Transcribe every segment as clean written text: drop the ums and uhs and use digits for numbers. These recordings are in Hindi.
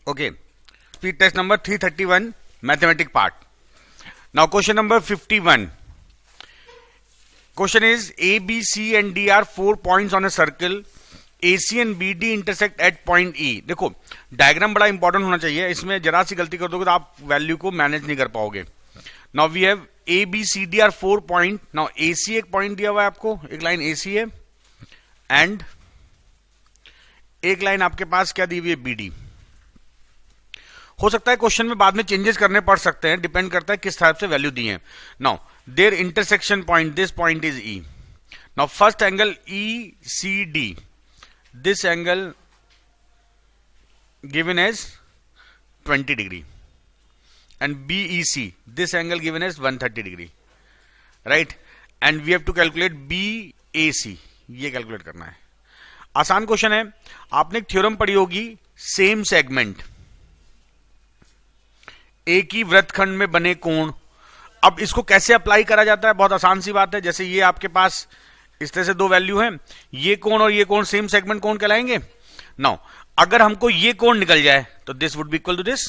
Okay, speed test number 331, mathematic part. Now question number 51. Question is A, B, C and D are 4 points on a circle. AC and BD intersect at point E. देखो डायग्राम बड़ा इंपॉर्टेंट होना चाहिए, इसमें जरा सी गलती कर दोगे तो आप वैल्यू को मैनेज नहीं कर पाओगे. Now we have A, B, C, D are 4 point. Now AC एक पॉइंट दिया हुआ है आपको, एक लाइन AC है, एंड एक लाइन आपके पास क्या दी हुई है, BD. हो सकता है क्वेश्चन में बाद में चेंजेस करने पड़ सकते हैं, डिपेंड करता है किस टाइप से वैल्यू दी है. Now there intersection point, this point is E. Now first angle ECD, this angle given as 20 degree, and BEC, this angle given as 130 degree, right? And we have to calculate BAC, ये कैलकुलेट करना है. आसान क्वेश्चन है. आपने एक थ्योरम पढ़ी होगी, सेम सेगमेंट, एक ही वृत्तखंड में बने कोण. अब इसको कैसे अप्लाई करा जाता है, बहुत आसान सी बात है. जैसे ये आपके पास इस तरह से दो वैल्यू हैं, ये कोण और ये कोण सेम सेगमेंट कोण कहलाएंगे. नाउ अगर हमको ये कोण निकल जाए तो this would be equal to this.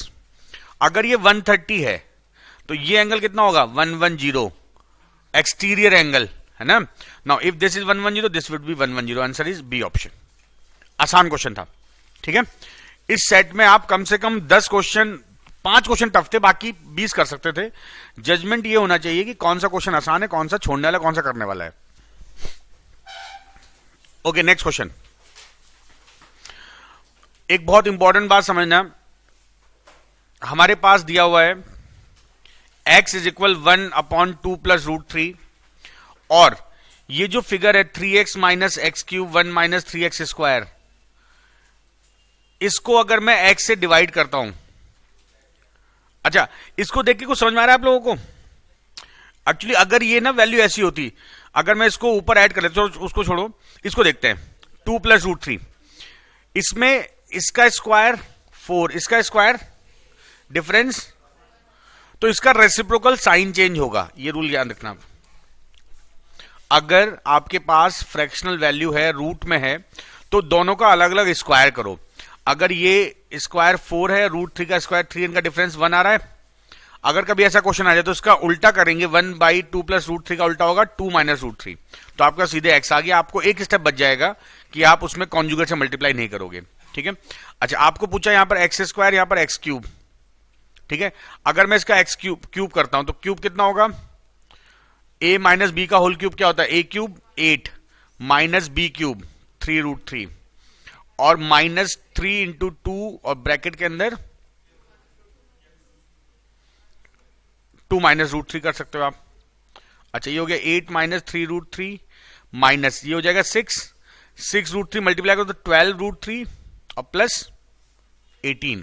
अगर ये 130 है तो ये एंगल कितना होगा, 110, एक्सटीरियर एंगल है ना. Now if this is 110, this would be 110. Answer is B option. आसान क्वेश्चन था, ठीक है. इस सेट में आप कम से कम 10 क्वेश्चन, 5 क्वेश्चन टफ थे, बाकी 20 कर सकते थे. जजमेंट ये होना चाहिए कि कौन सा क्वेश्चन आसान है, कौन सा छोड़ने वाला, कौन सा करने वाला है. Okay, next question. एक बहुत इंपॉर्टेंट बात समझना, हमारे पास दिया हुआ है x इज इक्वल 1/2 प्लस √3, और ये जो फिगर है 3x minus x cube 1 minus 3x square, इसको अगर मैं x से डिवाइड करता हूं, अच्छा इसको देख के कुछ समझ में आ रहा है आप लोगों को. एक्चुअली अगर ये ना वैल्यू ऐसी होती, अगर मैं इसको ऊपर ऐड कर लेता हूं, उसको छोड़ो, इसको देखते हैं. 2 प्लस √3, इसमें इसका स्क्वायर 4, इसका स्क्वायर डिफरेंस, तो इसका रेसिप्रोकल साइन चेंज होगा. ये रूल याद रखना. अगर आपके पास फ्रैक्शनल वैल्यू है, रूट में है, तो दोनों का अलग अलग स्क्वायर करो. अगर ये स्क्वायर 4 है, √3 का स्क्वायर 3, इनका डिफरेंस 1 आ रहा है. अगर कभी ऐसा क्वेश्चन आ जाए तो इसका उल्टा करेंगे, 1/2 प्लस √3 का उल्टा होगा 2 माइनस √3, तो आपका सीधे x आ गया. आपको एक स्टेप बच जाएगा कि आप उसमें कॉन्जुगेट से मल्टीप्लाई नहीं करोगे, ठीक है. अच्छा, आपको पूछा यहां पर x स्क्वायर, यहां पर x क्यूब, ठीक है. अगर मैं इसका x क्यूब करता हूं तो क्यूब कितना होगा, a माइनस बी का होल क्यूब क्या होता है, a cube 8 minus B cube 3√3, और माइनस 3 इंटू 2 और ब्रैकेट के अंदर 2 माइनस √3 कर सकते हो आप. अच्छा, ये हो गया 8 माइनस 3√3 माइनस, ये हो जाएगा 6 √3 मल्टीप्लाई करो तो 12 √3 और प्लस 18,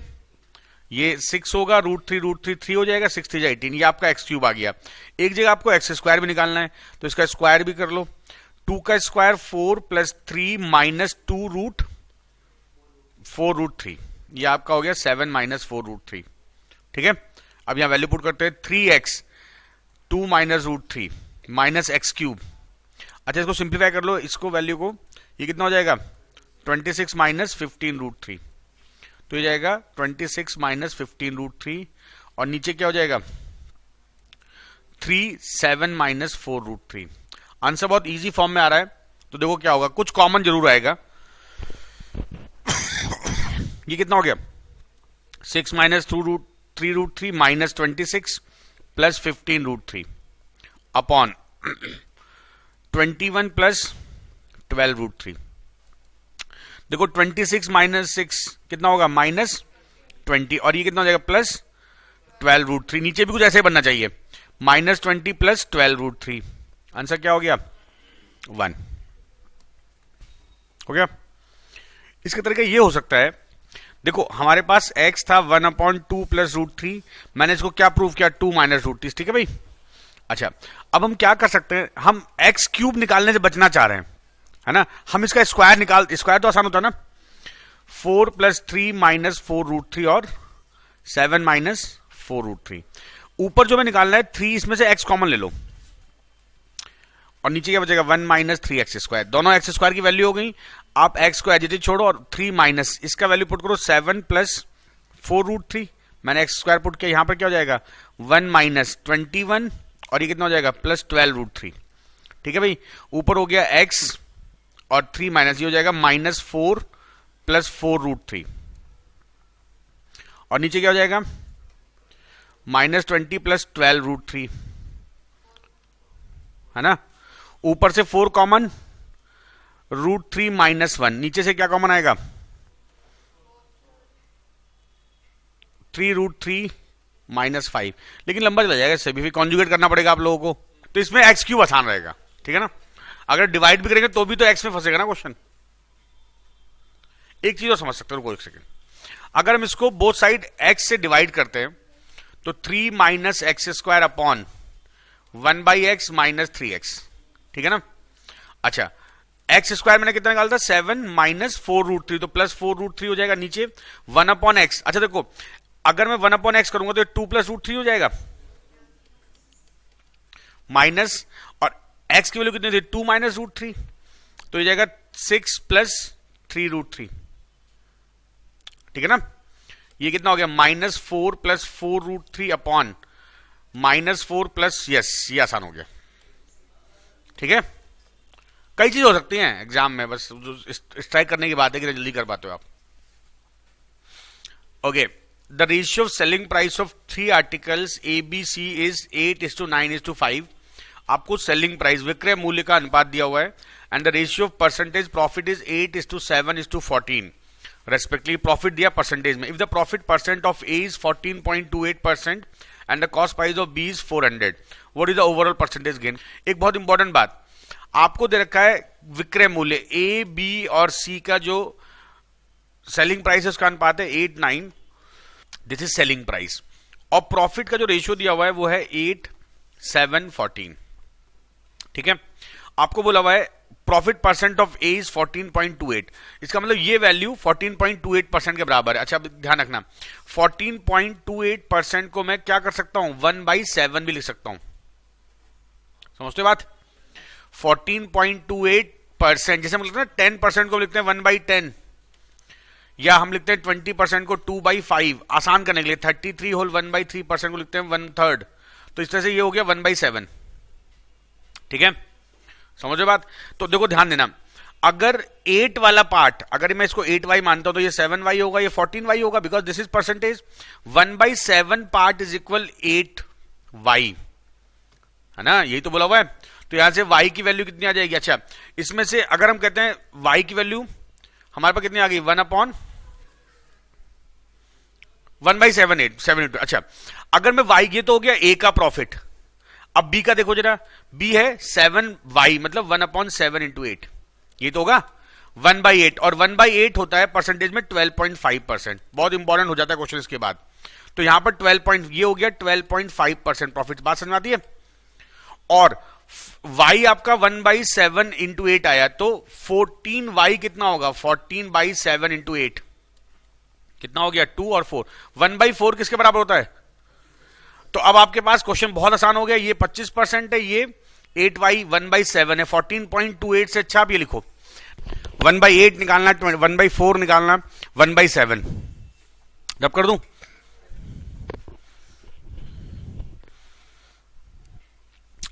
ये 6 होगा, √3 3 हो जाएगा, 6 3 18, ये आपका x क्यूब आ गया. एक जगह आपको x स्क्वायर भी निकालना है तो इसका स्क्वायर भी कर लो. 2 का स्क्वायर 4 प्लस 3 माइनस 2 4 √3, ये आपका हो गया 7 माइनस 4 √3, ठीक है. अब यहां वैल्यू पुट करते हैं, 3x 2 minus √3 minus x cube. अच्छा, इसको सिंप्लीफाई कर लो, इसको वैल्यू को, ये कितना हो जाएगा 26 माइनस 15 √3, तो ये जाएगा 26 माइनस 15 √3, और नीचे क्या हो जाएगा 7 माइनस 4 √3. आंसर बहुत इजी फॉर्म में आ रहा है, तो देखो क्या होगा, कुछ कॉमन जरूर आएगा. ये कितना हो गया 6 minus 3 √3 minus 26 plus 15 √3 upon 21 plus 12 √3. देखो 26 माइनस 6 कितना होगा, माइनस 20, और ये कितना हो जाएगा प्लस 12 √3. नीचे भी कुछ ऐसे बनना चाहिए, माइनस 20 प्लस 12 √3. आंसर क्या हो गया 1 हो गया. इसका तरीका ये हो सकता है, देखो हमारे पास x था 1/2 प्लस √3, मैंने इसको क्या प्रूव किया 2 माइनस √3, ठीक है भाई. अच्छा, अब हम क्या कर सकते हैं, हम x क्यूब निकालने से बचना चाह रहे हैं, है ना. हम इसका स्क्वायर स्क्वायर तो आसान होता है ना, 4 प्लस 3 माइनस 4 √3 और 7 माइनस 4 √3. ऊपर जो मैं निकालना है 3, इसमें से x कॉमन ले लो, और नीचे क्या बचेगा 1 माइनस 3x स्क्वायर. दोनों x स्क्वायर की वैल्यू हो गई. आप x को एज इट इज छोड़ो और 3 माइनस इसका वैल्यू पुट करो 7 प्लस 4√3, मैंने एक्स स्क्वायर पुट किया, यहां पर क्या हो जाएगा 1 माइनस 21 और ये कितना हो जाएगा प्लस 12√3। ठीक है भाई, ऊपर हो गया x और 3 माइनस, ये हो जाएगा -4 प्लस 4√3 और नीचे क्या हो जाएगा -20 प्लस 12√3, है ना। ऊपर से 4 कॉमन, √3 -1, नीचे से क्या कॉमन आएगा 3√3 -5, लेकिन लंबा चला जाएगा, इससे भी कॉन्जुगेट करना पड़ेगा आप लोगों को, तो इसमें एक्स क्यूब आसान रहेगा। ठीक है ना, अगर डिवाइड भी करेंगे तो भी तो एक्स में फंसेगा ना क्वेश्चन। एक चीज और समझ सकते हो, रुको एक सेकंड, अगर हम इसको बोथ साइड एक्स से डिवाइड करते हैं तो 3 minus x square upon 1/x minus 3x, ठीक है ना। अच्छा, एक्स स्क्वायर मैंने कितना निकाला था 7 माइनस 4√3, तो प्लस 4√3 हो जाएगा, नीचे 1/x। अच्छा देखो, अगर मैं 1/x करूंगा तो 2 प्लस √3 हो जाएगा, माइनस, और x की वैल्यू कितनी थी 2 माइनस √3, तो ये जाएगा 6 प्लस 3√3। ठीक है ना, ये कितना हो गया -4 प्लस 4√3 अपॉन -4 प्लस, यस ये आसान हो गया। ठीक है, कई चीज हो सकती हैं एग्जाम में, बस स्ट्राइक करने की बात है कि जल्दी कर पाते हो आप। Okay, the ratio of selling price of 3 articles ABC is 8:9:5। आपको सेलिंग प्राइस विक्रय मूल्य का अनुपात दिया हुआ है, and the ratio of percentage profit is 8:7:14 respectively. Profit दिया परसेंटेज में, if the profit percent of A is 14.28% and the cost price of B is 400, what is the overall percentage gain. एक बहुत इंपॉर्टेंट बात आपको दे रखा है, विक्रय मूल्य A, B और C का जो सेलिंग प्राइस है उसका अनुपात है 8:9, दिस इज सेलिंग प्राइस, और प्रॉफिट का जो रेशियो दिया हुआ है वो है 8:7:14। ठीक है, आपको बोला हुआ है profit percent of A is 14.28, इसका मतलब ये वैल्यू 14.28% के बराबर है। अच्छा ध्यान रखना, 14.28% को मैं क्या कर सकता हूं 1/7 भी लिख सकता हूं, समझते बात। 14.28%, जैसे हम लिखते हैं 10% को लिखते हैं 1/10, या हम लिखते हैं 20% को 2/5, आसान करने के लिए 33 होल 1/3% को लिखते हैं 1/3, तो इस तरह से ये हो गया 1/7। ठीक है, समझो बात। तो देखो ध्यान देना, अगर 8 वाला पार्ट, अगर मैं इसको 8y मानता हूं तो ये 7y होगा, ये 14y होगा, because this is percentage. 1/7 part is equal 8y, है ना, यही तो बोला हुआ है। तो यहां से y की वैल्यू कितनी आ जाएगी, अच्छा इसमें से अगर हम कहते हैं y की वैल्यू हमारे पास कितनी आ गई 1/7/8। अच्छा, अगर मैं y, ये तो हो गया a का प्रॉफिट, अब b का देखो जरा, b है 7y, मतलब 1/7 × 8, ये तो होगा 1/8, और 1/8 होता है परसेंटेज में 12.5%। बहुत इंपॉर्टेंट हो जाता है क्वेश्चन इसके बाद, तो यहां पर 12 ये हो गया 12.5% प्रॉफिट, बात समझ आती है। और y आपका 1/7 × 8 आया, तो 14y कितना होगा 14/7 × 8 कितना हो गया 2 और 4, 1/4 किसके बराबर होता है। तो अब आपके पास क्वेश्चन बहुत आसान हो गया, ये 25% है, ये 8y 1/7 है, 14.28 से अच्छा आप ये लिखो 1/8 निकालना, 1/4 निकालना, 1/7 जब कर दूं।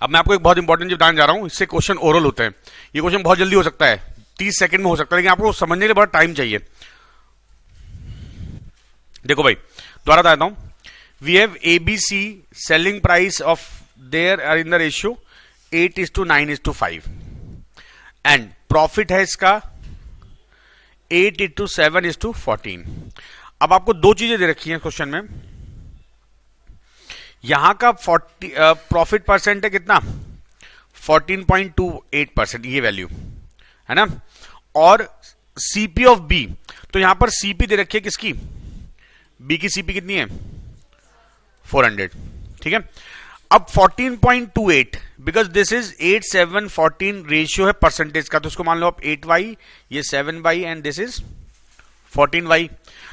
अब मैं आपको एक बहुत इंपॉर्टेंट चीज बताने जा रहा हूं, इससे क्वेश्चन ओरल होते हैं। ये क्वेश्चन बहुत जल्दी हो सकता है, 30 सेकंड में हो सकता है, लेकिन आपको समझने के लिए बहुत टाइम चाहिए। देखो भाई, दोबारा बताता हूं, we have ABC selling price of there are in the ratio 8:9:5 and profit है इसका 8:7:14। अब आपको दो चीजें दे रखी हैं क्वेश्चन में, यहां का 40 प्रॉफिट परसेंट है कितना 14.28%, ये वैल्यू है ना, और सीपी ऑफ बी, तो यहां पर सीपी दे रखी है किसकी, बी की सीपी कितनी है 400। ठीक है, अब 14.28 बिकॉज दिस इज 8:7:14 रेशियो है परसेंटेज का, तो उसको मान लो आप 8y, ये 7y and this is 14y,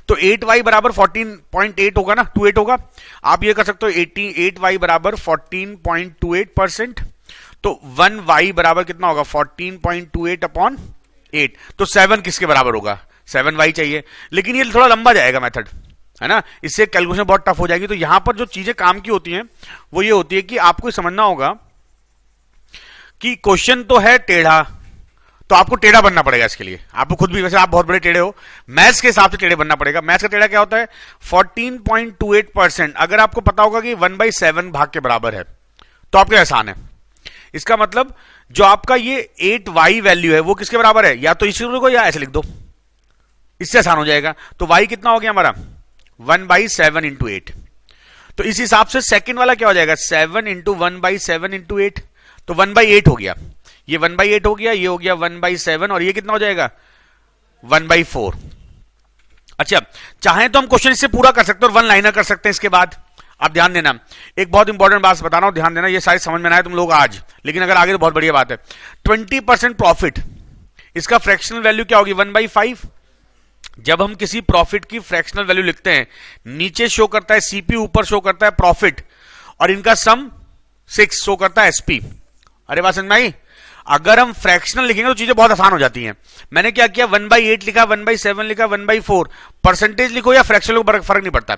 तो 8y बराबर 14.8 होगा ना, 28 होगा। आप ये कर सकते हो 8y बराबर 14.28%, तो 1y बराबर कितना होगा 14.28/8, तो 7 किसके बराबर होगा 7y चाहिए, लेकिन ये थोड़ा लंबा जाएगा मेथड, है ना, इससे कैलकुलेशन बहुत टफ हो जाएगी। तो यहां पर जो चीजें काम की होती हैं वो ये होती है कि आपको समझना होगा कि क्वेश्चन तो है टेढ़ा, तो आपको टेढ़ा बनना पड़ेगा इसके लिए। आपको खुद भी, वैसे आप बहुत बड़े टेढ़े हो, मैथ्स के हिसाब से टेढ़े बनना पड़ेगा। मैथ्स का टेढ़ा क्या होता है? 14.28%। अगर आपको पता होगा कि 1/7 भाग के बराबर है तो आपके आसान है। इसका मतलब जो आपका ये 8y वैल्यू है वो किसके बराबर है? या तो इसे लिखो या ऐसे लिख दो, इससे आसान हो जाएगा। तो y कितना हो गया हमारा? 1/7 इंटू 8। तो इस हिसाब से सेकंड वाला क्या हो जाएगा? 7 इंटू 1/7 इंटू 8, तो 1/8 हो गया। ये 1/8 हो गया, ये हो गया 1/7, और ये कितना हो जाएगा? 1/4। अच्छा, चाहे तो हम क्वेश्चन इससे पूरा कर सकते हैं और वन लाइनर कर सकते हैं इसके बाद। आप ध्यान देना, एक बहुत इंपॉर्टेंट बात बता रहा हूं, ध्यान देना, ये सारी समझ में ना आए तुम लोग आज, लेकिन अगर आगे तो बहुत बढ़िया बात है। 20% प्रॉफिट, इसका फ्रैक्शनल वैल्यू क्या होगी? 1/5। जब हम किसी प्रॉफिट की फ्रैक्शनल वैल्यू लिखते हैं, नीचे शो करता है सीपी, ऊपर शो करता है प्रॉफिट, और इनका सम 6 शो करता है एसपी। अरे बात समझ में आई? अगर हम फ्रैक्शनल लिखेंगे तो चीजें बहुत आसान हो जाती हैं। मैंने क्या किया? 1/8 लिखा, 1/7 लिखा, 1/4। परसेंटेज लिखो या फ्रैक्शन लिखो, फर्क नहीं पड़ता।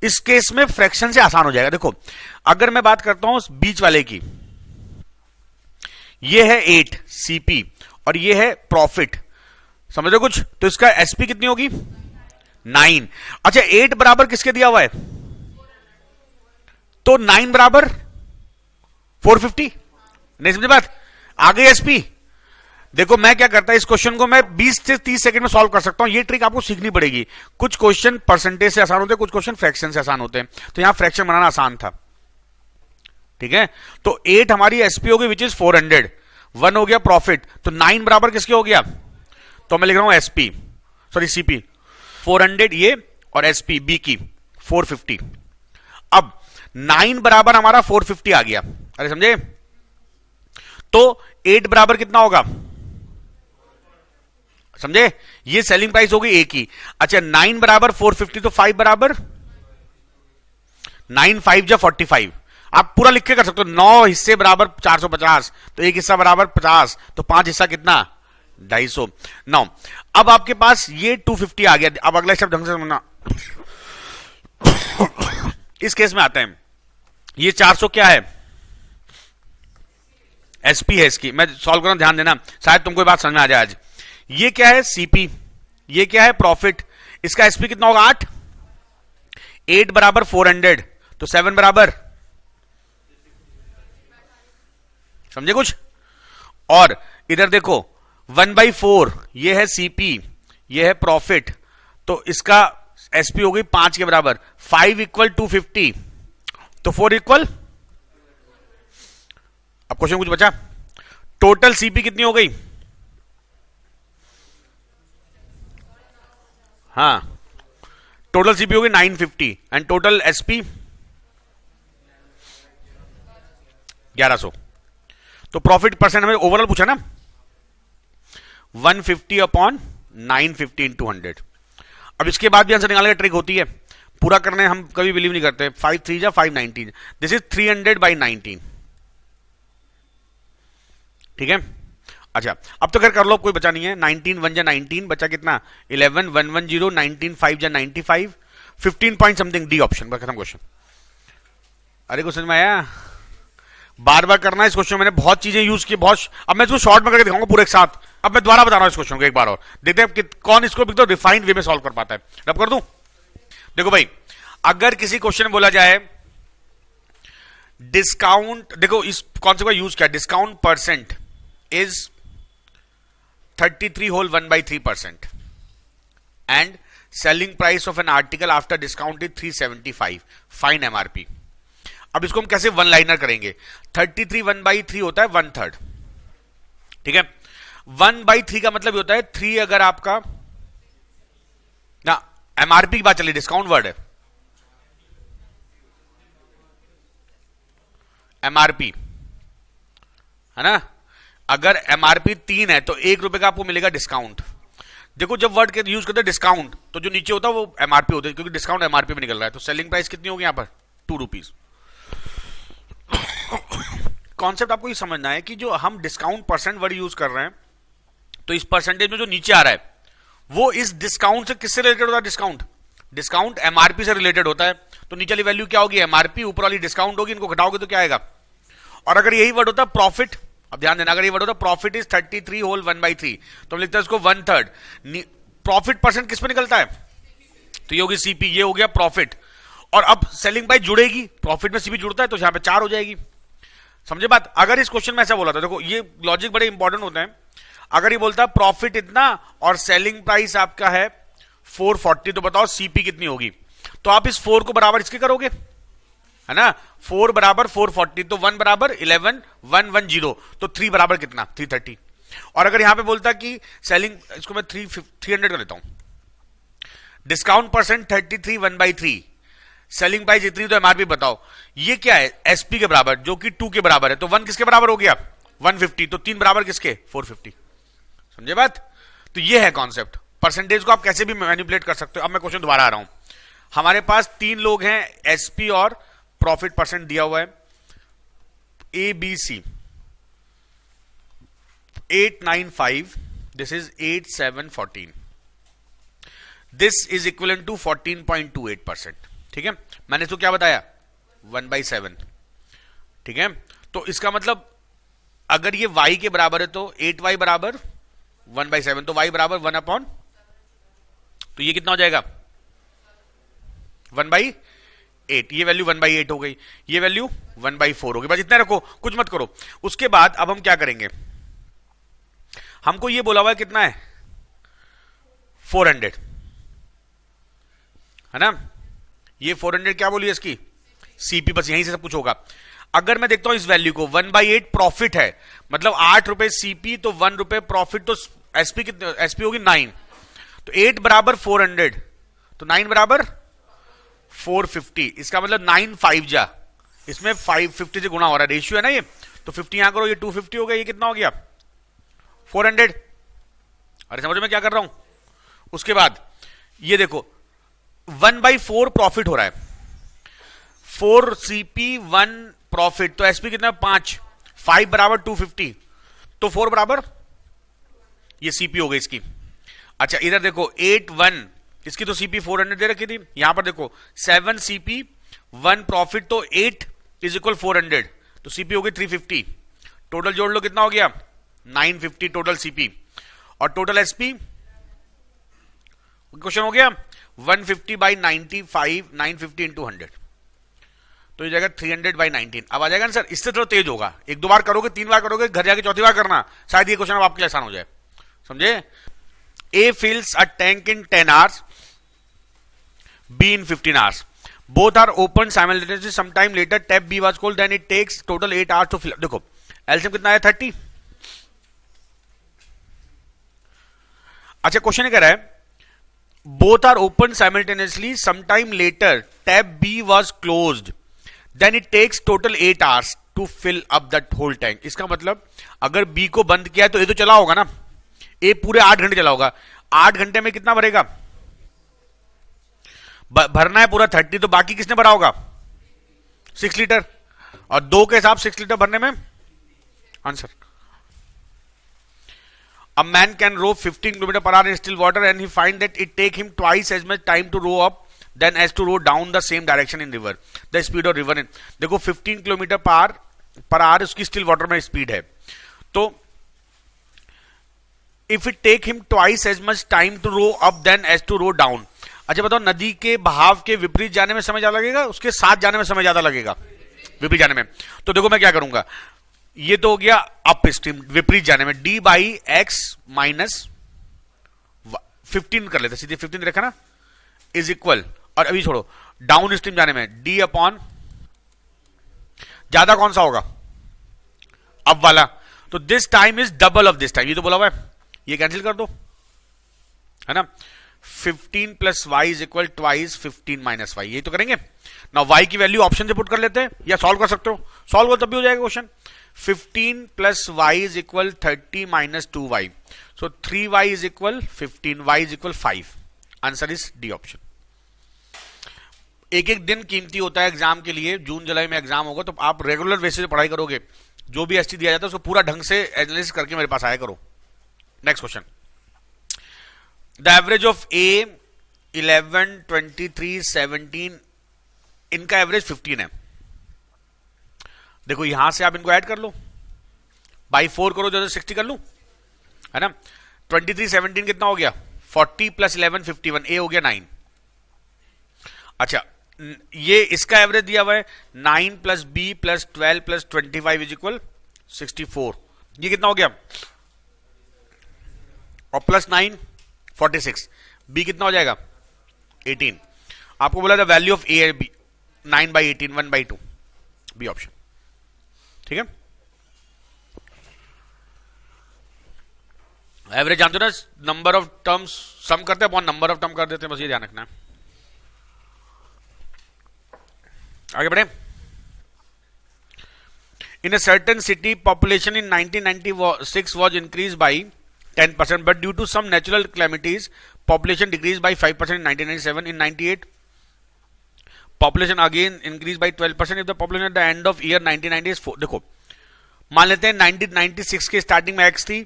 इस केस में फ्रैक्शन से आसान हो जाएगा। देखो, अगर मैं बात करता हूं बीच वाले की, ये है 8 सीपी और ये है प्रॉफिट, समझ रहे कुछ? तो इसका एसपी कितनी होगी? 9। अच्छा, 8 बराबर किसके दिया हुआ है? तो 9 बराबर 450। नहीं समझे बात? आ गई एसपी। देखो मैं क्या करता है, इस क्वेश्चन को मैं 20 से 30 सेकंड में सॉल्व कर सकता हूं। ये ट्रिक आपको सीखनी पड़ेगी। कुछ क्वेश्चन परसेंटेज से आसान होते हैं, कुछ क्वेश्चन फ्रैक्शन से आसान होते हैं, तो यहां फ्रैक्शन बनाना आसान था। ठीक है, तो 8 हमारी एसपी होगी विच इज 400, 1 हो गया प्रॉफिट, तो 9 बराबर किसके हो गया? तो मैं लिख रहा हूं एसपी, सॉरी सीपी 400 ये, और एसपी बी की 450। अब 9 बराबर हमारा 450 आ गया। अरे समझे? तो 8 बराबर कितना होगा? समझे? ये सेलिंग प्राइस होगी ए की। अच्छा, 9 बराबर 450, तो 5 बराबर 9 5 जा 45। आप पूरा लिख के कर सकते हो। 9 हिस्से बराबर 450, तो एक हिस्सा बराबर 50, तो 5 हिस्सा कितना? 250। 9। अब आपके पास ये 250 आ गया। अब अगला स्टेप ढंग से समझना। इस केस में आते हैं, ये 400 क्या है? एसपी है इसकी। मैं सॉल्व करना, ध्यान देना, शायद तुमको बात समझ में आ जाए आज। ये क्या है? सीपी। ये क्या है? प्रॉफिट। इसका एसपी कितना होगा? 8। 8 बराबर 400, तो 7 बराबर, समझे कुछ? और इधर देखो 1/4, ये है सीपी, ये है प्रॉफिट, तो इसका एसपी हो गई 5 के बराबर। 5 इक्वल 250, तो 4 इक्वल, अब क्वेश्चन कुछ बचा? टोटल सीपी कितनी हो गई? हाँ, टोटल सीपी हो गई 950 एंड टोटल एसपी 1100। तो प्रॉफिट परसेंट हमें ओवरऑल पूछा ना, 150 अपॉन 950 इंटू 100। अब इसके बाद भी आंसर निकालने की ट्रिक होती है, पूरा करने हम कभी बिलीव नहीं करते। 5 3 जा 519, दिस इज 300/19। ठीक है, अच्छा अब तो खैर कर लो, कोई बचा नहीं है। 19 1 जा 19, बचा कितना? 11 110, 19 5 जा 95, 15 पॉइंट समथिंग, डी ऑप्शन। खत्म क्वेश्चन। अरे कुछ समझ में आया? बार बार करना है इस क्वेश्चन। मैंने बहुत चीजें यूज की, बहुत। अब मैं इसको शॉर्ट में करके दिखाऊंगा पूरे एक साथ। अब मैं दोबारा बता रहा हूं इस क्वेश्चन को एक बार और, देखते हैं कि कौन इसको तो रिफाइंड वे में सॉल्व कर पाता है। रब कर दूं? देखो भाई, अगर किसी क्वेश्चन में बोला जाए डिस्काउंट, देखो इस कॉन्सेप्ट का यूज क्या, discount percent is 33 whole 1/3% and selling price of an article after discount is 375, fine MRP. अब इसको हम कैसे वन लाइनर करेंगे? 33 1/3 होता है 1/3। ठीक है, 1/3 का मतलब होता है 3 अगर आपका ना, एमआरपी की बात चली, डिस्काउंट वर्ड है एमआरपी, है ना? अगर एमआरपी 3 है तो 1 रुपए का आपको मिलेगा डिस्काउंट। देखो जब वर्ड के यूज करते हैं डिस्काउंट, तो जो नीचे होता है वो एमआरपी होता है, क्योंकि डिस्काउंट एमआरपी में निकल रहा है। तो सेलिंग प्राइस कितनी होगी यहां पर? 2 रुपीज। कॉन्सेप्ट आपको ये समझना है कि जो हम डिस्काउंट परसेंट वर्ड यूज कर रहे हैं, तो इस परसेंटेज में जो नीचे आ रहा है वो इस डिस्काउंट से किससे रिलेटेड होता है? डिस्काउंट डिस्काउंट एमआरपी से रिलेटेड होता है, तो नीचे वाली वैल्यू क्या होगी? एमआरपी, ऊपर वाली डिस्काउंट होगी, इनको घटाओगे तो क्या आएगा? और अगर यही वर्ड होता है प्रॉफिट, अब ध्यान देना, अगर ये वर्ड होता है प्रॉफिट इज 33 होल 1/3, तो हम लिखते हैं इसको 1/3। प्रॉफिट परसेंट किस पे निकलता है? तो ये होगी सीपी, ये हो गया प्रॉफिट। और अब सेलिंग प्राइस जुड़ेगी, प्रॉफिट में सीपी जुड़ता है, तो यहां पे 4 हो जाएगी। समझे बात? अगर इस क्वेश्चन में ऐसा बोला था, देखो ये लॉजिक बड़े इंपॉर्टेंट होते हैं। अगर ये बोलता है प्रॉफिट इतना और सेलिंग प्राइस आपका है 440, तो बताओ सीपी कितनी होगी? तो आप इस 4 को बराबर इसके करोगे, है ना? 4 बराबर 440, तो 1 बराबर 11, 110, तो 3 बराबर कितना? 330। और अगर यहां पे बोलता कि सेलिंग, इसको मैं 300 कर लेता हूं, डिस्काउंट परसेंट 33 1/3, सेलिंग प्राइस इतनी, तो एमआरपी बताओ। ये क्या है? एसपी के बराबर, जो कि 2 के बराबर है, तो 1 किसके बराबर हो गया? 150, तो 3 बराबर किसके? 450। समझे बात? तो ये है कॉन्सेप्ट। परसेंटेज को आप कैसे भी मैनिपुलेट कर सकते हो। अब मैं क्वेश्चन दोबारा आ रहा हूं। हमारे पास 3 लोग हैं, एसपी और प्रॉफिट परसेंट दिया हुआ है, A B C. 895, this is 8714, this is equal to 14.28%। ठीक है, मैंने इसको क्या बताया? 1/7। ठीक है, तो इसका मतलब अगर ये y के बराबर है तो 8y बराबर 1/7, तो y बराबर 1/, तो ये कितना हो जाएगा? 1/8। ये वैल्यू 1/8 हो गई, ये वैल्यू 1/4 हो गई। बस इतना रखो, कुछ मत करो। उसके बाद अब हम क्या करेंगे? हमको ये बोला हुआ है कितना है? 400, है ना? ये 400 क्या बोली है इसकी? सीपी। बस यहीं से सब कुछ होगा। अगर मैं देखता हूं इस वैल्यू को, 1/8 प्रॉफिट है, मतलब 8 रुपए सीपी, तो 1 रुपए प्रॉफिट, तो एसपी कितने? एसपी होगी 9, तो 8 बराबर 400, तो 9 बराबर 450। इसका मतलब 9 5 जा, इसमें 550 से गुणा हो रहा है, रेशियो है ना ये, तो 50 यहां करो, ये 250 हो गया, ये कितना हो गया? 400। अरे समझो मैं क्या कर रहा हूं? उसके बाद ये देखो 1/4 प्रॉफिट हो रहा है, 4 सीपी 1 प्रॉफिट, तो एसपी कितना? 5, 5 बराबर 250, तो 4 बराबर, ये सीपी हो गई इसकी। अच्छा इधर देखो 8 1, इसकी तो सीपी 400 दे रखी थी, यहां पर देखो 7 सीपी 1 प्रॉफिट, तो 8 इज इक्वल 400, तो सीपी हो गई 350। टोटल जोड़ लो, कितना हो गया? 950 टोटल सीपी। और टोटल एसपी, क्वेश्चन हो गया 150/95, 950 इंटू 100, तो ये जाएगा 300/19। अब आ जाएगा ना सर? इससे थोड़ा तेज होगा, 1-2 बार करोगे, 3 बार करोगे, घर जाके 4थी बार करना, शायद ये क्वेश्चन अब आपके लिए आसान हो जाए। समझे? A fills a tank in 10 hours, B in 15 hours. Both are opened simultaneously. Sometime later, tap B was closed. Then it takes total 8 hours to fill up. देखो एलसीएम कितना है? 30। अच्छा क्वेश्चन कह रहा है both are opened simultaneously. Sometime later, tap B was closed. Then it takes total 8 hours to fill up that whole tank. इसका मतलब अगर B को बंद किया तो ये तो चला होगा ना, ए पूरे 8 घंटे चला होगा। 8 घंटे में कितना भरेगा? भरना है पूरा 30, तो बाकी किसने भरा होगा? 6 लीटर, और 2 के हिसाब 6 लीटर भरने में answer. A man can row 15 km/h in still water and he find that it take him twice as much time to row up than as to row down the same direction in river. The speed of river in, देखो 15 km/h उसकी स्टिल वाटर में स्पीड है, तो if it take him twice as much time to row up then as to row down. अच्छा बताओ, नदी के बहाव के विपरीत जाने में समय ज्यादा लगेगा, उसके साथ जाने में समय ज्यादा लगेगा? विपरीत जाने में। तो देखो मैं क्या करूंगा, ये तो हो गया अप स्ट्रीम, विपरीत जाने में d/x माइनस 15 कर लेते, सीधे 15 रखा ना, इज इक्वल, और अभी छोड़ो डाउन स्ट्रीम जाने में d अपॉन, ज्यादा कौन सा होगा? अप वाला, तो this time is double of this time, ये तो बोला हुआ है, ये कैंसिल कर दो, है ना? 15 plus Y is equal twice 15 minus Y, यही तो करेंगे ना। वाई की वैल्यू ऑप्शन से पुट कर लेते हैं, या सॉल्व कर सकते हो, सॉल्व हो तब भी हो जाएगा question. 15 plus Y is equal 30 minus 2y, so 3y is equal 15, y is equal 5। Answer is D option. एक एक दिन कीमती होता है एग्जाम के लिए। जून जुलाई में एग्जाम होगा, तो आप रेगुलर बेसिस पे पढ़ाई करोगे, जो भी एसटी दिया जाता है उसको पूरा ढंग से एनालिसिस करके मेरे पास आया करो। Next question, the average of ए 11, 23, 17, इनका एवरेज 15 है। देखो यहां से आप इनको ऐड कर लो, बाई 4 करो, जो 60 कर लूं, है ना। 23, 17 कितना हो गया 40 प्लस 11 51, ए हो गया 9। अच्छा, ये इसका एवरेज दिया हुआ है 9 plus B plus 12 plus 25 is equal 64। ये कितना हो गया, और प्लस 9 46, बी कितना हो जाएगा 18। आपको बोला था value of A B 9/18, 1/2, B option. ठीक है, एवरेज जानते हो ना, नंबर ऑफ टर्म्स सम करते हैं, नंबर ऑफ टर्म कर देते हैं, बस ये ध्यान रखना है। आगे बढ़े। In a certain city population in 1996 was increased by 10%, but due to some natural calamities population decreased by 5% in 1997. In 98 population again increased by 12%. if the population at the end of year 1990 is 4, देखो मान लेते हैं 1996 के स्टार्टिंग में x थी,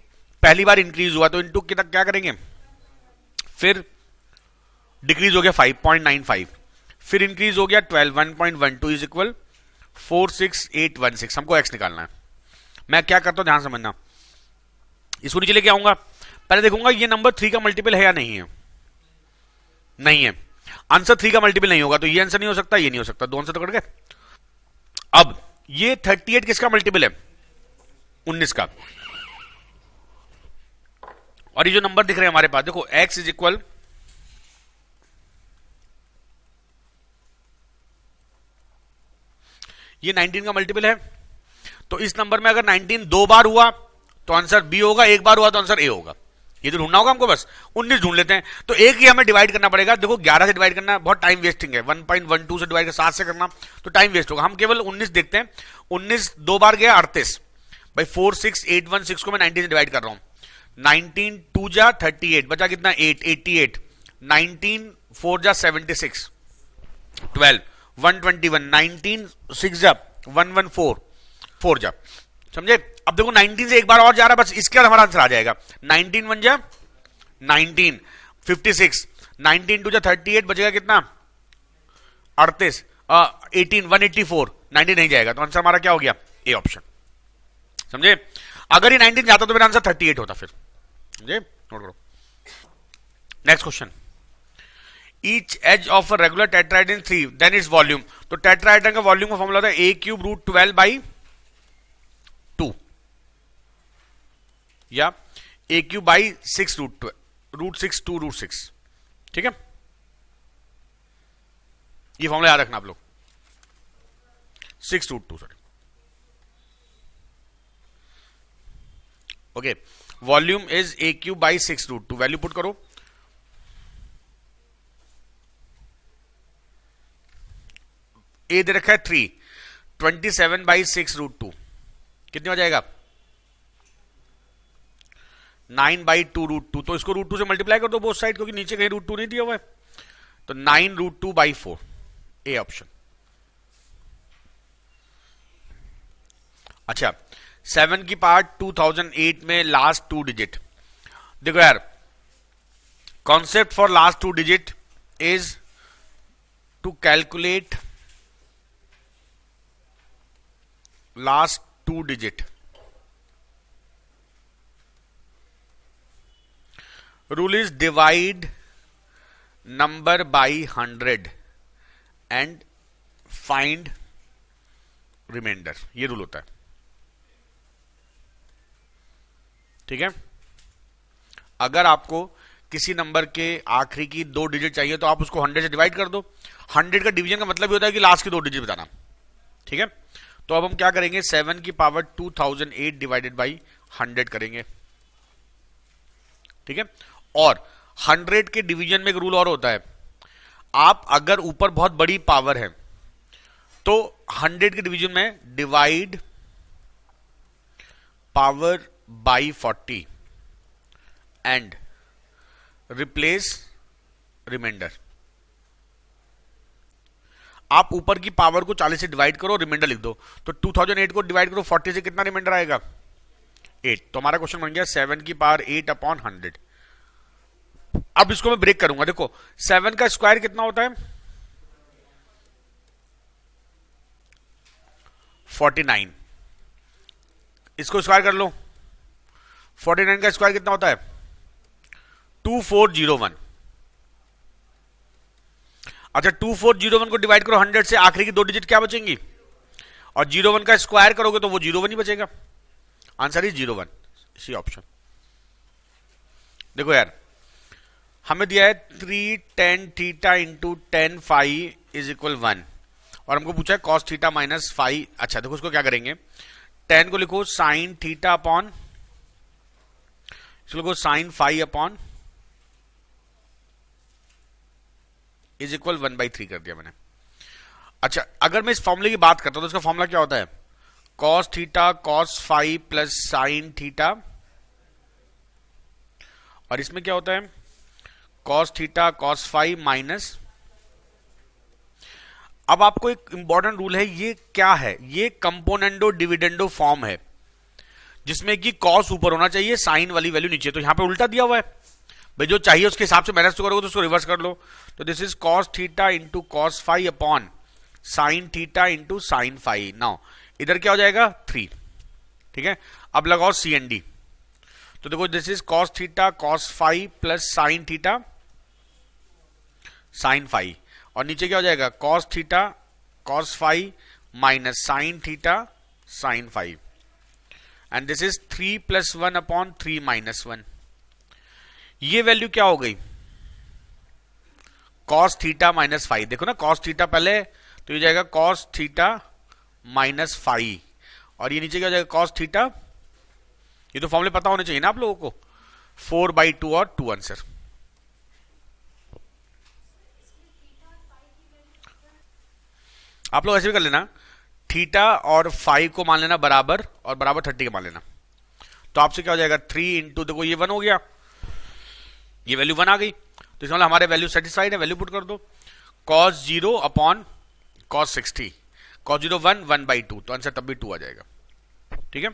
पहली बार इंक्रीज हुआ तो इनटू कितना क्या करेंगे, फिर डिक्रीज हो गया 5.95, फिर इंक्रीज हो गया 12, 1.12 इज इक्वल 46816। हमको x निकालना है। मैं क्या करता हूं ध्यान समझना, इसको नीचे लेके आऊंगा, पहले देखूंगा ये नंबर 3 का मल्टीपल है या नहीं है। नहीं है, आंसर 3 का मल्टीपल नहीं होगा, तो ये आंसर नहीं हो सकता, ये नहीं हो सकता, दो आंसर तो कट गए। अब ये 38 किसका मल्टीपल है 19 का, और ये जो नंबर दिख रहे हैं हमारे पास, देखो x इज इक्वल ये 19 का मल्टीपल है, तो इस नंबर में अगर 19 दो बार हुआ तो आंसर बी होगा, एक बार हुआ तो आंसर ए होगा। ये तो ढूंढना होगा हमको, बस 19 ढूंढ लेते हैं। तो एक ही हमें डिवाइड करना पड़ेगा, देखो 11 से डिवाइड करना बहुत टाइम वेस्टिंग है, 1.12 से डिवाइड 7 से करना तो टाइम वेस्ट होगा। हम केवल 19 देखते हैं, 19 दो बार गया 38, भाई 46816 को मैं 19 से डिवाइड कर रहा हूं, 19 2 जा 38, बचा कितना 8, 88, 19 4 जा 76, 12 121, 19 6 जा 114, 4 जा, समझे। अब देखो 19 से एक बार और जा रहा है, बस इसके बाद हमारा आंसर आ जाएगा। 19 1 जा 19, 56, 19 2 जा 38, बचेगा कितना 38, 18 184, 19 नहीं जाएगा, तो आंसर हमारा क्या हो गया ए ऑप्शन, समझे। अगर ये 19 जाता तो मेरा आंसर 38 होता, फिर समझे, नोट करो। Next question, each edge of a regular tetrahedron 3 then its volume. तो टेट्राहेड्रन का वॉल्यूम का फॉर्मूला था a क्यूब रूट 12/2 या a cube by 6 root 6 2 root 6। ठीक है, ये फॉर्मूला याद रखना आप लोग, 6 root 2, sorry. Okay, volume is a cube by 6 root 2, value put करो, ए दे रखा है 3, 27/6 रूट 2 कितने हो जाएगा 9/2 रूट 2। तो इसको रूट 2 से मल्टीप्लाई कर दो बोथ साइड, क्योंकि नीचे कहीं रूट 2 नहीं दिया हुआ है, तो 9 रूट 2/4, ए ऑप्शन। अच्छा, 7 की पार्ट 2008 में लास्ट 2 डिजिट, देखो यार concept for last 2 digit is to calculate last 2 digit. Rule is divide number by 100 and find remainder. ये रूल होता है, ठीक है। अगर आपको किसी नंबर के आखिरी की 2 डिजिट चाहिए तो आप उसको 100 से डिवाइड कर दो। 100 का डिवीजन का मतलब ये होता है कि लास्ट की 2 डिजिट बताना, ठीक है। तो अब हम क्या करेंगे, 7 की पावर 2008 डिवाइडेड बाई 100 करेंगे, ठीक है। और 100 के डिवीजन में एक रूल और होता है, आप अगर ऊपर बहुत बड़ी पावर है तो 100 के डिवीजन में divide power by 40 and replace remainder. आप ऊपर की पावर को 40 से डिवाइड करो, रिमाइंडर लिख दो। तो 2008 को डिवाइड करो 40 से, कितना रिमाइंडर आएगा 8। तो हमारा क्वेश्चन बन गया 7 की पावर 8/100। अब इसको मैं ब्रेक करूंगा, देखो 7 का स्क्वायर कितना होता है 49, इसको स्क्वायर कर लो, 49 का स्क्वायर कितना होता है 2401। अच्छा 2401 को डिवाइड करो 100 से, आखिरी की 2 डिजिट क्या बचेंगी, और 01 का स्क्वायर करोगे तो वो 01 ही बचेगा। Answer is 01, C option. देखो यार हमें दिया है 3 10 theta into 10 phi is equal 1, और हमको पूछा है कॉस थीटा माइनस फाई। अच्छा देखो उसको क्या करेंगे, 10 को लिखो साइन थीटा अपॉन, इसको लिखो sine phi upon is equal 1/3 कर दिया मैंने। अच्छा अगर मैं इस फॉर्मूले की बात करता हूं तो इसका फॉर्मूला क्या होता है, cos theta cos phi plus sine theta, और इसमें क्या होता है cos theta cos phi minus. अब आपको एक इंपॉर्टेंट रूल है, ये क्या है, ये कंपोनेंडो डिविडेंडो फॉर्म है जिसमें कि कॉस ऊपर होना चाहिए, साइन वाली वैल्यू नीचे, तो यहां पे उल्टा दिया हुआ है भाई, जो चाहिए उसके हिसाब से मैनेज तो करोगे तो उसको रिवर्स कर लो। तो this is cos theta into cos phi upon sine theta into sine phi. Now इधर क्या हो जाएगा 3, ठीक है। अब लगाओ सी एन डी, तो देखो this is cos theta cos phi plus sine theta sine phi, और नीचे क्या हो जाएगा cos theta cos phi minus sine theta sine phi, and this is 3 + 1 upon 3 - 1। ये वैल्यू क्या हो गई कॉस थीटा माइनस फाई, देखो ना कॉस थीटा पहले, तो ये जाएगा कॉस थीटा माइनस फाई, और ये नीचे क्या हो जाएगा कॉस थीटा, ये तो फॉर्मूले पता होने चाहिए ना आप लोगों को, 4/2 और 2 आंसर। आप लोग ऐसे भी कर लेना, थीटा और फाई को मान लेना बराबर, और बराबर 30 के मान लेना, तो आपसे क्या हो जाएगा 3 इंटू, देखो ये 1 हो गया, ये वैल्यू 1 आ गई, तो इसमें हमारे वैल्यू सेटिस्फाइड है, वैल्यू पुट कर दो, कॉस 0 अपॉन कॉस 60, कॉस 0 1 1/2, तो आंसर तब भी 2 आ जाएगा, ठीक है।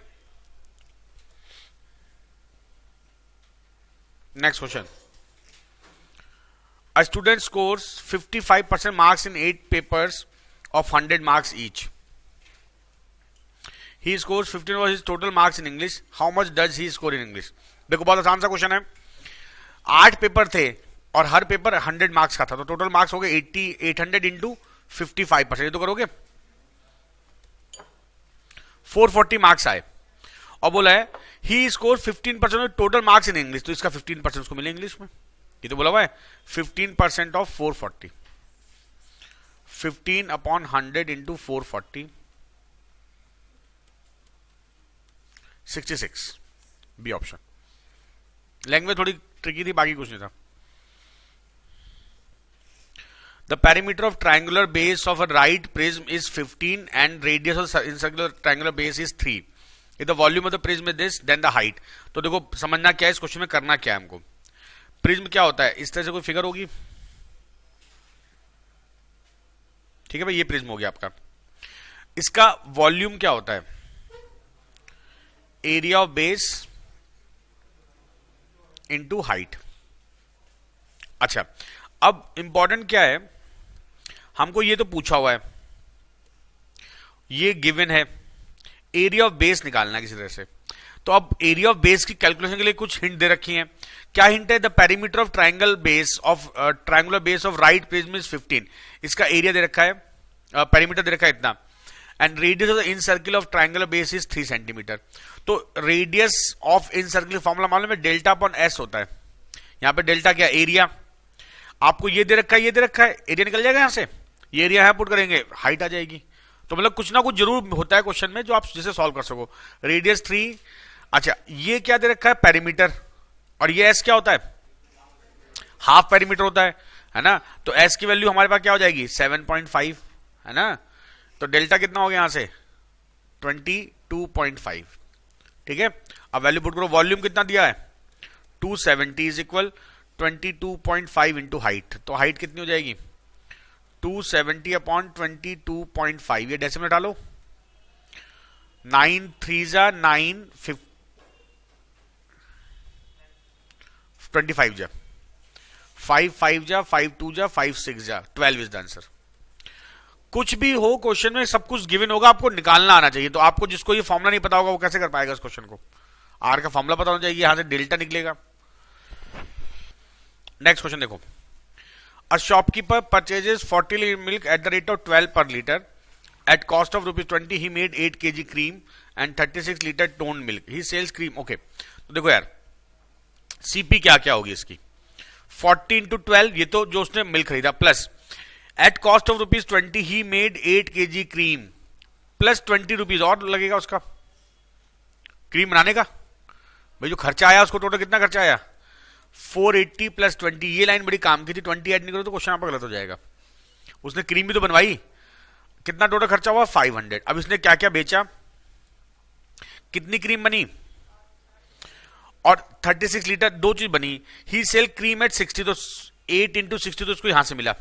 Next question, a student scores 55% marks in 8 papers of 100 marks each. He scores 15 was his total marks in English. How much does he score in English? देखो बहुत आसान सा क्वेश्चन है, 8 पेपर थे और हर पेपर 100 मार्क्स का था, तो टोटल मार्क्स हो गए 800 इंटू 55%, ये तो करोगे 440 मार्क्स आए, और बोला है ही score 15% total marks in English, तो इसका 15% उसको मिले इंग्लिश में, ये तो बोला हुआ है 15% of 440, 15 upon 100 into 440, 66, B option. Language थोड़ी ट्रिकी थी, बाकी कुछ नहीं था। The perimeter of triangular base of a right prism is 15 and radius of incircular triangular base is 3, if the volume of the prism is this then the height. तो देखो समझना क्या है इस क्वेश्चन में, करना क्या है हमको, प्रिज्म क्या होता है, इस तरह से कोई फिगर होगी, ठीक है भाई, ये प्रिज्म हो गया आपका, इसका वॉल्यूम क्या होता है, area of base into height. अच्छा अब इंपॉर्टेंट क्या है, हमको ये तो पूछा हुआ है, ये गिवन है, एरिया ऑफ बेस निकालना है किसी तरह से, तो अब एरिया ऑफ बेस की कैलकुलेशन के लिए कुछ हिंट दे रखी है। क्या हिंट है, the perimeter of triangle base of triangular base of right prism is 15, इसका एरिया दे रखा है, पेरीमीटर दे रखा है इतना, and radius of the incircle of triangular base is 3 centimetre. तो radius of incircle formula मालूम है, डेल्टा अपॉन एस होता है, यहां पे डेल्टा क्या, एरिया, आपको ये दे रखा है, ये दे रखा है, एरिया निकल जाएगा यहां से, ये एरिया है पुट करेंगे, हाइट आ जाएगी, तो मतलब कुछ ना कुछ जरूर होता है क्वेश्चन में जो आप जिसे सॉल्व कर सको। रेडियस 3, अच्छा ये क्या दे रखा है, पेरीमीटर, और ये एस क्या होता है, हाफ पेरीमीटर होता है ना, तो एस की वैल्यू हमारे पास क्या हो जाएगी 7.5, है ना, तो डेल्टा कितना हो गया यहां से 22.5, ठीक है। अब वैल्यू पुट करो, वॉल्यूम कितना दिया है 270 इज इक्वल 22.5 इंटू हाइट, तो हाइट कितनी हो जाएगी 270 अपॉन 22.5, ये डेसिमल डालो, 9 3 जा 9 25 जा, 5 5 जा, 5 2 जा, 5 6 जा, 12 इज द आंसर। कुछ भी हो क्वेश्चन में सब कुछ गिवन होगा, आपको निकालना आना चाहिए। तो आपको जिसको ये फॉर्मुला नहीं पता होगा वो कैसे कर पाएगा इस क्वेश्चन को? आर का फॉर्मुला पता होना चाहिए, यहां से डेल्टा निकलेगा। नेक्स्ट क्वेश्चन देखो, a shopkeeper purchases 40 litre milk at the rate of 12 per litre at cost of ₹20 he made 8 kg cream and 36 litre tone milk, he sells cream. Okay, तो देखो यार सीपी क्या क्या होगी इसकी, 40 into 12 ये तो जो उसने मिल्क खरीदा, plus eight cost of ₹20 he made 8 kg cream, plus 20 rupees और लगेगा उसका क्रीम बनाने का। भाई जो खर्चा आया उसको टोटल कितना खर्चा आया, 480 प्लस 20। ये लाइन बड़ी काम की थी, 20 ऐड नहीं करो तो क्वेश्चन आपका गलत हो जाएगा। उसने क्रीम भी तो बनवाई, कितना टोटल खर्चा हुआ 500। अब इसने क्या क्या बेचा, कितनी क्रीम बनी, और 36 लीटर, दो चीज बनी। ही सेल क्रीम एट 60, तो 8 into 60 तो इसको यहां से मिला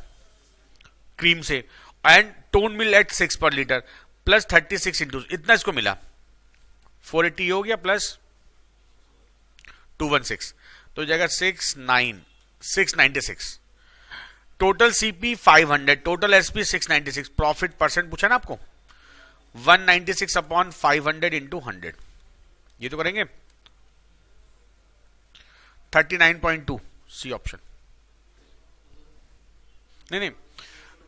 क्रीम से, एंड टोन मिल एट 6 पर लीटर प्लस 36 इंटू इतना इसको मिला, 480 हो गया प्लस 216, तो जाएगा 696। Total CP 500, total SP 696, profit percent पूछा ना आपको, 196 अपॉन 500 इंटू 100, ये तो करेंगे 39.2, सी ऑप्शन। नहीं,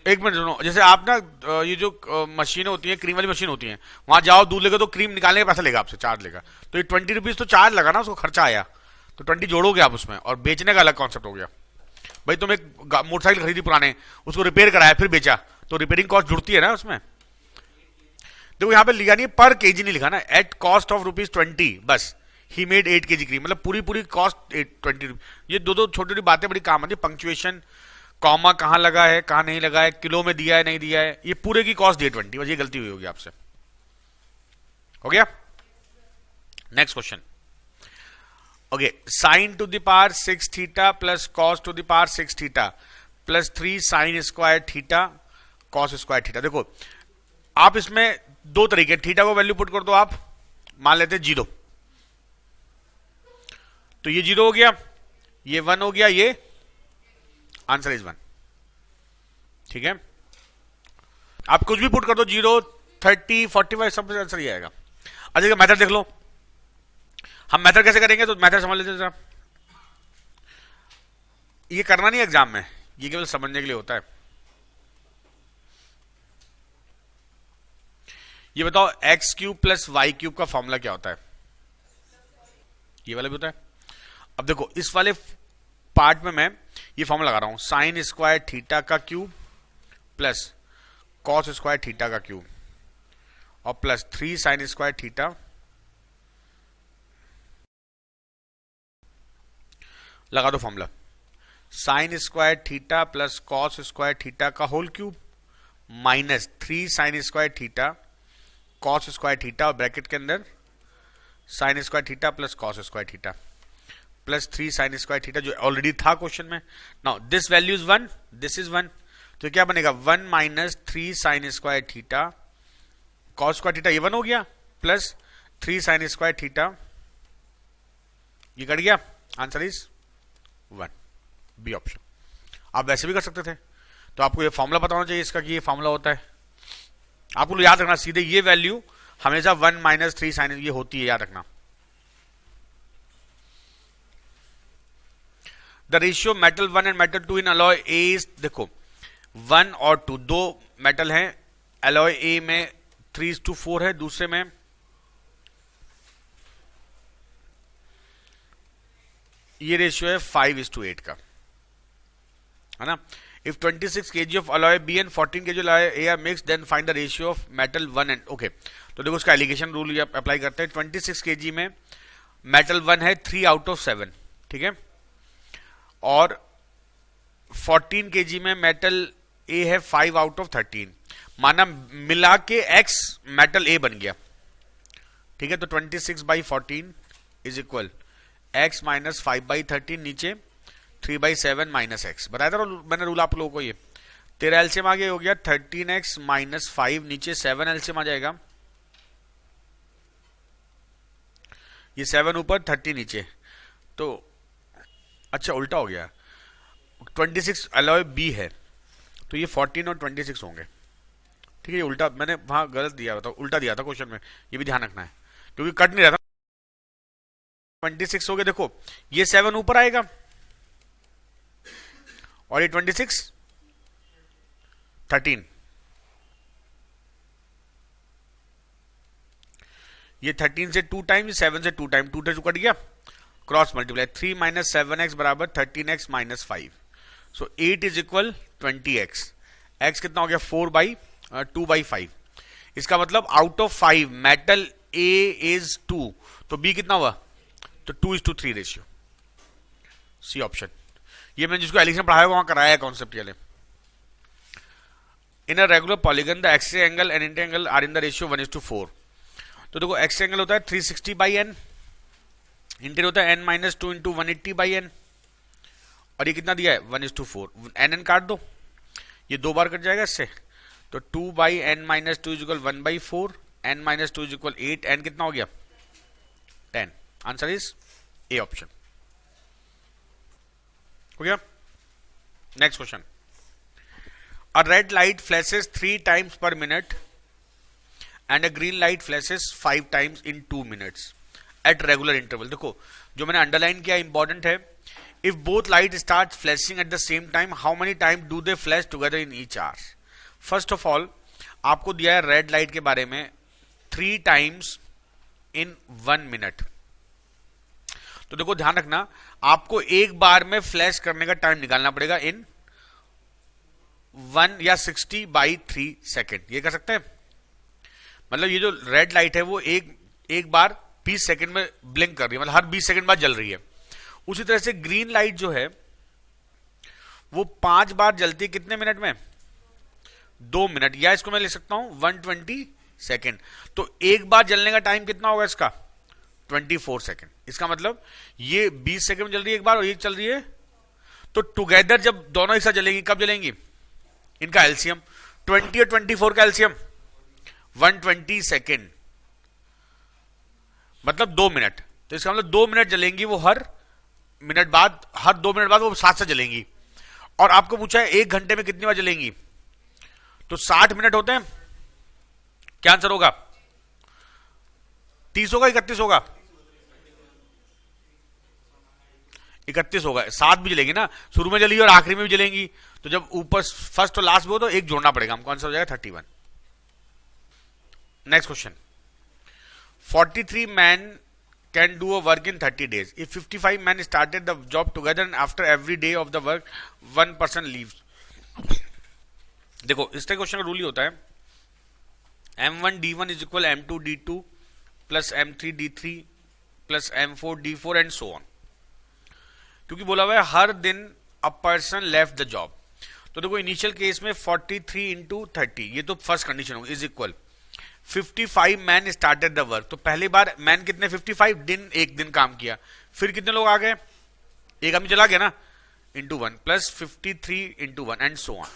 एक मिनट सुनो, जैसे आप ना ये जो मशीनें होती हैं, क्रीम वाली मशीन होती हैं, वहां जाओ दूध लेगा तो क्रीम निकालने का पैसा लेगा आपसे, चार्ज लेगा, तो ये 20 रुपीज तो चार्ज लगा ना, उसको खर्चा आया, तो 20 जोड़ोगे आप उसमें, और बेचने का अलग कॉन्सेप्ट हो गया। भाई तुम एक मोटरसाइकिल खरीदी पुराने, उसको रिपेयर कराया फिर बेचा, तो रिपेयरिंग कॉस्ट जुड़ती है ना उसमें। देखो यहां पे लिखा नहीं, पर केजी नहीं लिखा ना, एट कॉस्ट ऑफ ₹20 बस, ही मेड 8 kg क्रीम, मतलब पूरी कॉस्ट 20। ये दो छोटी छोटी बातें बड़ी काम आती है, पंक्चुएशन, कॉमा कहां लगा है कहां नहीं लगा है, किलो में दिया है नहीं दिया है, ये पूरे की कॉस्ट दी 20, बस ये गलती हुई होगी आपसे। हो गया, next question. Okay, sign to the power 6 theta plus cos two the power 6 theta plus 3 sine square theta cos square theta. देखो आप इसमें दो तरीके, थीटा को वैल्यू पुट कर दो, आप मान लेते 0, तो ये 0 हो गया, ये 1 हो गया, ये आंसर इज 1। ठीक है, आप कुछ भी पुट कर दो, 0 30 45 सब आंसर ही आएगा। अच्छा मेथड देख लो, हम मेथड कैसे करेंगे, तो मेथड समझ लेते जरा। ये करना नहीं एग्जाम में, ये केवल समझने के लिए होता है। ये बताओ X cube plus Y cube का फॉर्मूला क्या होता है, ये वाला भी होता है। अब देखो इस वाले पार्ट में मैं ये फॉर्मूला लगा रहा हूं, साइन स्क्वायर थीटा का cube plus cos square theta का क्यूब और प्लस 3 साइन स्क्वायर थीटा, लगा दो formula, sine square theta plus cos square theta का whole cube minus 3 sine square theta cos square theta, और ब्रैकेट के अंदर sine square theta plus cos square theta plus 3 sine square theta, जो ऑलरेडी था क्वेश्चन में। Now this value is 1, this is 1, तो क्या बनेगा 1 minus 3 sine square theta cos square theta, ये 1 हो गया, प्लस 3 साइन स्क्वायर थीटा, ये कट गया, आंसर इज 1, बी ऑप्शन। आप वैसे भी कर सकते थे, तो आपको ये फॉर्मूला पता होना चाहिए इसका कि ये फॉर्मूला होता है। आपको याद रखना सीधे ये वैल्यू हमेशा 1 माइनस 3 साइन ये होती है, याद रखना। The ratio metal 1 and metal 2 in alloy A is, देखो 1 और 2 दो मेटल हैं, अलॉय ए में 3:4 है, दूसरे में ये रेशियो है 5:8 का, है ना। If 26 kg of alloy B and 14 kg alloy A are mixed, then find the ratio of metal 1 and okay. तो देखो उसका एलिगेशन रूल ये अप्लाई करते हैं। 26 kg में मेटल 1 है 3 out of 7, ठीक है, और 14 kg में मेटल A है 5 out of 13, माना मिला के X मेटल A बन गया, ठीक है। तो 26/14 इज इक्वल X माइनस 5/13, नीचे 3/7 माइनस एक्स, बताया था मैंने रूल आप लोगों को। ये तेरा एलसीएम आगे हो गया 13x माइनस 5, नीचे 7 एलसीएम आ जाएगा, ये 7 ऊपर 30 नीचे, तो अच्छा उल्टा हो गया, 26 अलॉय बी है, तो ये 14 और 26 होंगे। ठीक है, ये उल्टा मैंने वहां गलत दिया था, उल्टा दिया था क्वेश्चन में, ये भी ध्यान रखना है क्योंकि कट नहीं रहा था। 26 हो गया, देखो ये 7 ऊपर आएगा और ये 26 13, ये 13 से 2 टाइम, 7 से 2 टाइम, 2 से 2 कट गया, क्रॉस मल्टीप्लाई 3 माइनस 7x बराबर 13x minus 5। So 8 is equal 20x। x कितना हो गया 2/5। इसका मतलब out of 5 metal A is 2, तो B कितना हुआ, तो 2:3 रेशियो, सी ऑप्शन। ये मैंने जिसको एलिक्स में पढ़ाया वहां कराया है कॉन्सेप्ट वाले। In a regular polygon the axis angle and inter angle are in the ratio 1:4। तो देखो एक्स एंगल होता है 360/n, इंटर होता है n - 2 × 180/n, और ये कितना दिया है 1:4। n काट दो, ये 2 बार कट जाएगा इससे, तो 2/n - 2 = 1/4, n - 2 = 8, n कितना हो गया 10। Answer is A option. हो गया। Next question, a red light flashes 3 times per minute and a green light flashes 5 times in 2 minutes at regular interval। देखो जो मैंने अंडरलाइन किया इंपॉर्टेंट है। If both light start flashing at the same time, how many time do they flash together in each hour. First of all आपको दिया है रेड लाइट के बारे में 3 times in 1 minute। तो देखो ध्यान रखना, आपको एक बार में फ्लैश करने का टाइम निकालना पड़ेगा इन 1 या 60/3 सेकेंड। ये कर सकते हैं, मतलब ये जो रेड लाइट है वो एक बार 20 सेकंड में ब्लिंक कर रही है, मतलब हर 20 सेकंड बाद जल रही है। उसी तरह से ग्रीन लाइट जो है वो 5 बार जलती है, कितने मिनट में 2 मिनट, या इसको मैं ले सकता हूं 120 सेकेंड। तो एक बार जलने का टाइम कितना होगा इसका 24 सेकेंड। इसका मतलब ये 20 सेकेंड में जल रही है एक बार और ये चल रही है, तो टुगेदर जब दोनों एक साथ जलेंगी, कब जलेंगी, इनका एलसीएम 20 और 24 का एलसीएम 120 सेकेंड, मतलब 2 मिनट। तो इसका मतलब 2 मिनट जलेंगी वो, हर 2 मिनट बाद वो साथ साथ जलेंगी। और आपको पूछा है 1 घंटे में कितनी बार जलेंगी, तो 60 मिनट होते हैं। क्या आंसर होगा 30 होगा 31 होगा 31 होगा। 7 भी जलेंगी ना, शुरू में जलेगी और आखिरी में भी जलेंगी, तो जब ऊपर फर्स्ट और लास्ट में हो तो एक जोड़ना पड़ेगा हमको, आंसर हो जाएगा 31। Next question, 43 men can do a work in 30 days. If 55 men started the job together and after every day of the work, one person leaves. देखो इसका क्वेश्चन का रूल ही होता है M1 D1 is equal M2 D2 plus M3 D3 plus M4 D4 and so on। क्योंकि बोला हुआ है हर दिन a person left the job. तो देखो इनिशियल केस में 43 × 30, ये तो फर्स्ट कंडीशन होगी, is equal 55 man started the work. तो पहली बार मैन कितने 55 दिन, एक दिन काम किया। फिर कितने लोग आ गए, एक आदमी चला गया ना, into 1 plus 53 × 1 and so on.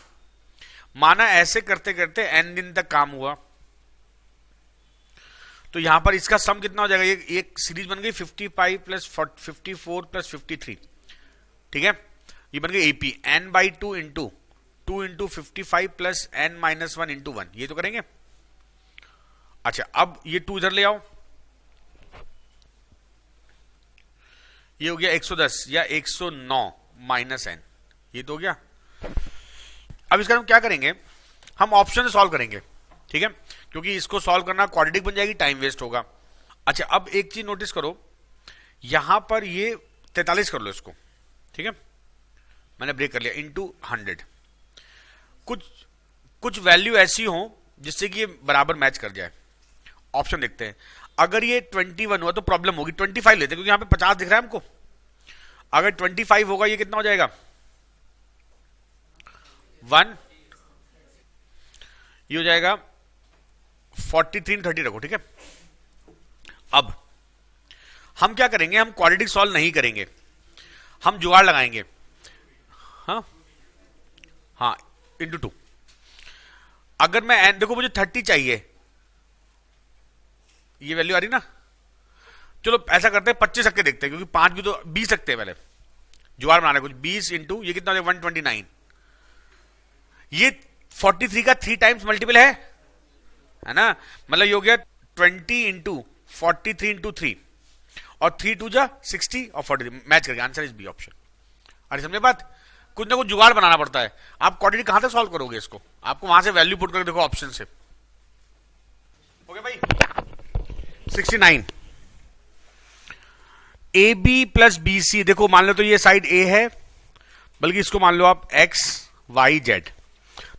माना ऐसे करते करते n दिन तक काम हुआ, तो यहां पर इसका सम कितना हो जाएगा, ये एक सीरीज बन गई 55 प्लस 54 प्लस 53। ठीक है, ये बन गई AP n/2 × 2 × 55 प्लस n - 1 × 1। ये तो करेंगे। अच्छा अब ये 2 इधर ले आओ, ये हो गया 110 या 109 माइनस n, ये तो हो गया। अब इसका हम क्या करेंगे, हम ऑप्शन से सॉल्व करेंगे। ठीक है, क्योंकि इसको सॉल्व करना क्वाड्रेटिक बन जाएगी, टाइम वेस्ट होगा। अच्छा अब एक चीज नोटिस करो, यहां पर ये 43 कर लो इसको। ठीक है, मैंने ब्रेक कर लिया इंटू 100। कुछ वैल्यू ऐसी हो जिससे कि ये बराबर मैच कर जाए। ऑप्शन देखते हैं, अगर ये 21 हुआ तो प्रॉब्लम होगी, 25 लेते हैं क्योंकि यहां पे 50 दिख रहा है हमको। अगर 25 होगा ये कितना हो जाएगा 1, ये हो जाएगा 43 30 रखो। ठीक है, अब हम क्या करेंगे, हम क्वाड्रेटिक सॉल्व नहीं करेंगे, हम जुगाड़ लगाएंगे। हाँ इंटू 2। अगर मैं n, देखो मुझे 30 चाहिए, ये वैल्यू आ रही ना, चलो ऐसा करते हैं 25 रख के देखते हैं, क्योंकि 5 भी तो 20 रखते हैं पहले। जुगाड़ बनाना है कुछ। 20 इंटू ये कितना हो जाएगा 129, ये 43 का 3 टाइम्स मल्टीपल है ना, मतलब ये हो गया 20 इंटू 43 इंटू 3 और 3 2 जा 60 और 43 मैच करके आंसर इज बी ऑप्शन। अरे समझे बात, कुछ ना कुछ जुगाड़ बनाना पड़ता है। आप क्वाड्रेटिक कहां तक सॉल्व करोगे इसको, आपको वहां से वैल्यू पुट करके देखो ऑप्शन से। ओके भाई 69 A B plus B C, देखो मान लो तो ये साइड ए है, बल्कि इसको मान लो आप एक्स वाई जेड।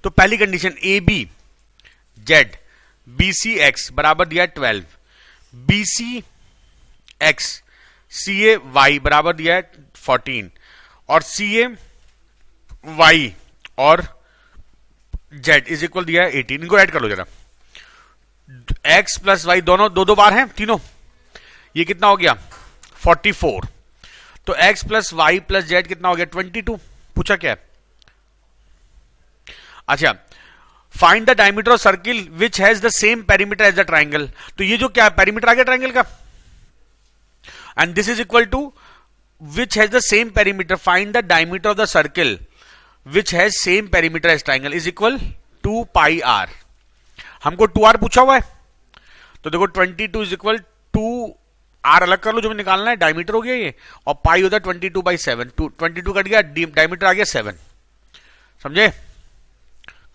तो पहली condition A B Z B C X बराबर दिया 12, B C X C A Y बराबर दिया है 14 और सी ए वाई और जेड इज इक्वल दिया है 18। इनको ऐड कर लो जरा, एक्स प्लस वाई दोनों दो दो बार हैं तीनों, ये कितना हो गया 44। तो X plus Y plus Z कितना हो गया 22। पूछा क्या है, अच्छा find the diameter of circle which has the same perimeter as the triangle. तो ये जो क्या है पेरीमीटर आ गया ट्राइंगल का, and this is equal to which has the same perimeter, find the diameter of the circle which has same perimeter as triangle is equal 2 pi R. हमको 2r पूछा हुआ है, तो देखो 22 इज इक्वल 2r अलग कर लो जो भी निकालना है, डायमीटर हो गया ये, और पाई होता है 22/7, 22 कट गया, डायमीटर आ गया 7। समझे,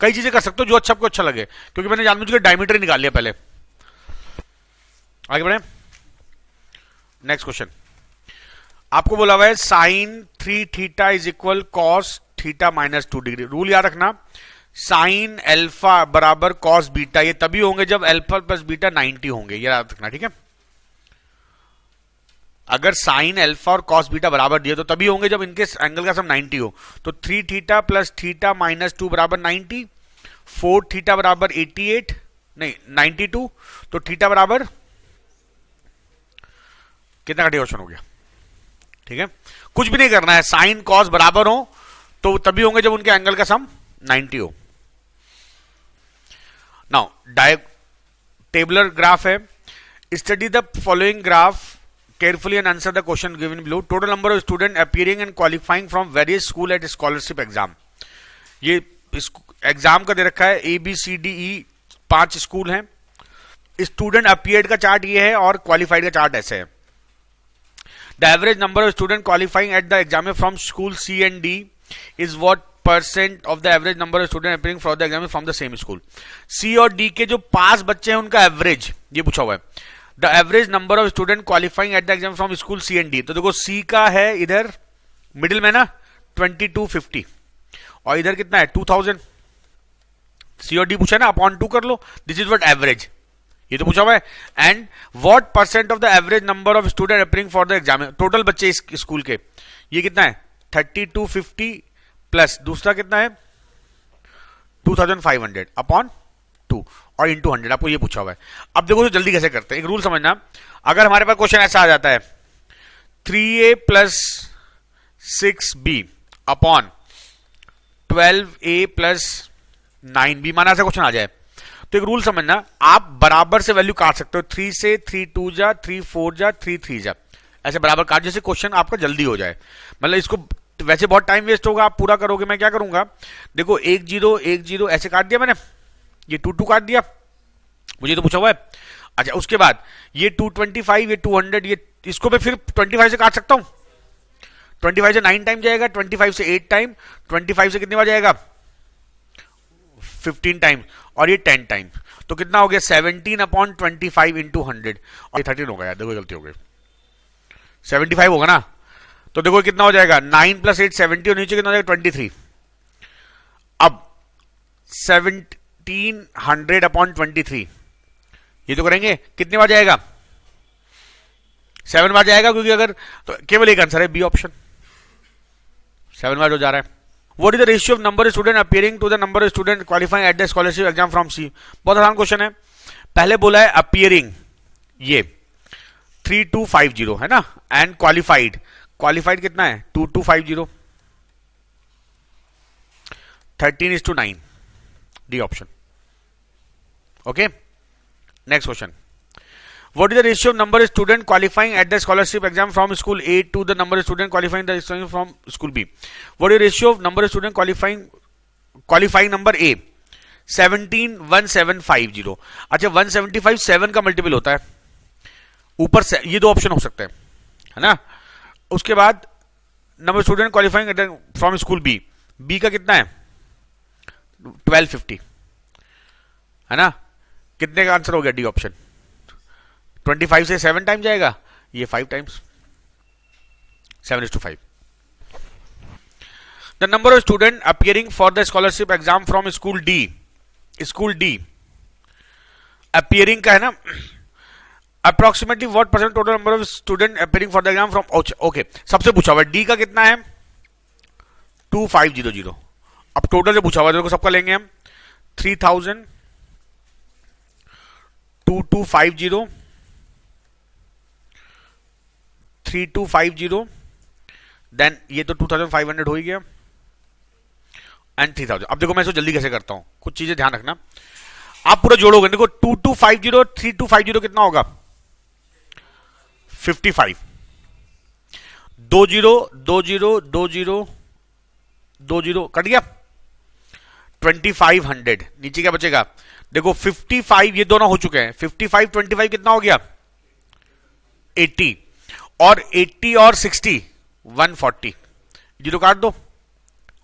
कई चीजें कर सकते हो जो अच्छा आपको अच्छा लगे, क्योंकि मैंने जानबूझ के डायमीटर ही निकाल लिया पहले। आगे बढ़े, नेक्स्ट क्वेश्चन। आपको बोला हुआ है sine 3 theta is equal cos theta minus 2 degree. Rule याद रखना, साइन अल्फा बराबर कॉस बीटा ये तभी होंगे जब अल्फा प्लस बीटा 90 होंगे, ये याद रखना, ठीक है। अगर साइन अल्फा और कॉस बीटा बराबर दिए तो तभी होंगे जब इनके एंगल का सम 90 हो। तो 3 थीटा प्लस थीटा माइनस 2 बराबर 90, 4 थीटा बराबर 88 नहीं 92, तो थीटा बराबर कितना का डिवोशन हो गया, ठीक है। कुछ भी नहीं करना है, साइन कॉस बराबर हो तो तभी होंगे जब उनके एंगल का सम 90 हो। नाउ टेबुलर ग्राफ है, study the following graph carefully and answer the question given below. Total number of students appearing and qualifying from various school at scholarship exam. ये एग्जाम का दे रखा है A B C D E 5 school हैं। स्टूडेंट अपीयर्ड का चार्ट ये है और क्वालिफाइड का चार्ट ऐसे है। The average number of student qualifying at the exam from school C and D is what % of the average number of student appearing for the exam from the same school. C और डी के जो 5 बच्चे हैं उनका एवरेज ये पूछा हुआ है। The average number of student qualifying at the exam from school C and D. तो देखो सी का है इधर मिडिल में ना 2250 और इधर कितना है 2000। सी और डी पूछा ना, अपॉन 2 कर लो, दिस इज व्हाट एवरेज, ये तो पूछा हुआ है। And what % of the average number of student appearing for the exam, total बच्चे इस स्कूल के, ये कितना है 3250 प्लस दूसरा कितना है 2500 अपॉन 2 और इंटू 100, आपको ये पूछा हुआ है। अब देखो तो जल्दी कैसे करते हैं, एक रूल समझना, अगर हमारे पास क्वेश्चन ऐसा आ जाता है 3a plus 6b upon 12a plus 9b, माना ऐसा क्वेश्चन आ जाए तो एक रूल समझना, आप बराबर से वैल्यू काट सकते हो, 3 से 3 2 जा, 3 4 जा, 3 3 जा, ऐसे बराबर काट, जैसे क्वेश्चन आपका जल्दी हो जाए। मतलब इसको वैसे बहुत टाइम वेस्ट होगा, आप पूरा करोगे, मैं क्या करूंगा, देखो 1 0 1 0 ऐसे काट दिया मैंने, ये 2 2 काट दिया, मुझे तो पूछा हुआ है। अच्छा उसके बाद ये 225 ये 200, ये इसको मैं फिर 25 से काट सकता हूं, 25 से 9 टाइम जाएगा, 25 से 8 टाइम, 25 से कितनी बार जाएगा 15 टाइम और ये 10 टाइम, तो कितना हो गया 17 अपॉन 25 इंटू 100 और 13 होगा यार, देखो गलती हो गई, 75 होगा ना, तो देखो कितना हो जाएगा 9 प्लस 8 70 और नीचे कितना हो जाएगा 23। अब 1700 अपॉन 23 ये तो करेंगे, कितनी बार जाएगा 7 बार जाएगा, क्योंकि अगर तो केवल एक आंसर है बी ऑप्शन, 7 बार जो जा रहा है। What is the ratio of number of student appearing to the number of student qualifying at the scholarship exam from C. बहुत आसान क्वेश्चन है, पहले बोला है अपीयरिंग ये 3250 है ना, एंड क्वालिफाइड, क्वालिफाइड कितना है 2250, 13:9 D option. Okay next question, What is the ratio of number of student qualifying at the scholarship exam from school A to the number of student qualifying the exam from school B? What is the ratio of number of student qualifying number A? 171750. अच्छा 175 7 का मल्टीपल होता है, ऊपर से ये दो ऑप्शन हो सकते हैं, है ना। उसके बाद number student qualifying from school B, B का कितना है 1250, है ना। कितने का आंसर हो गया डी ऑप्शन, 25 से 7 टाइम जाएगा, ये 5 times, 7:5. The number of students appearing for the scholarship exam from school D, appearing का है ना, approximately what percent total number of student appearing for the exam from, okay, सबसे पूछा हुआ डी का कितना है 2500. अब टोटल से पूछा हुआ देखो, सबका लेंगे हम 3000, 2250, 3250, देन ये तो 2500 हो ही गया, एंड 3000. अब देखो मैं इसको जल्दी कैसे करता हूं, कुछ चीजें ध्यान रखना, आप पूरा जोड़ोगे, देखो 2250 3250 कितना होगा 55, 20 20 20 20 कट गया, 2500, नीचे क्या बचेगा देखो 55, ये दोनों हो चुके हैं, 55 25 कितना हो गया 80, और 80 और 60 140, जीरो काट दो,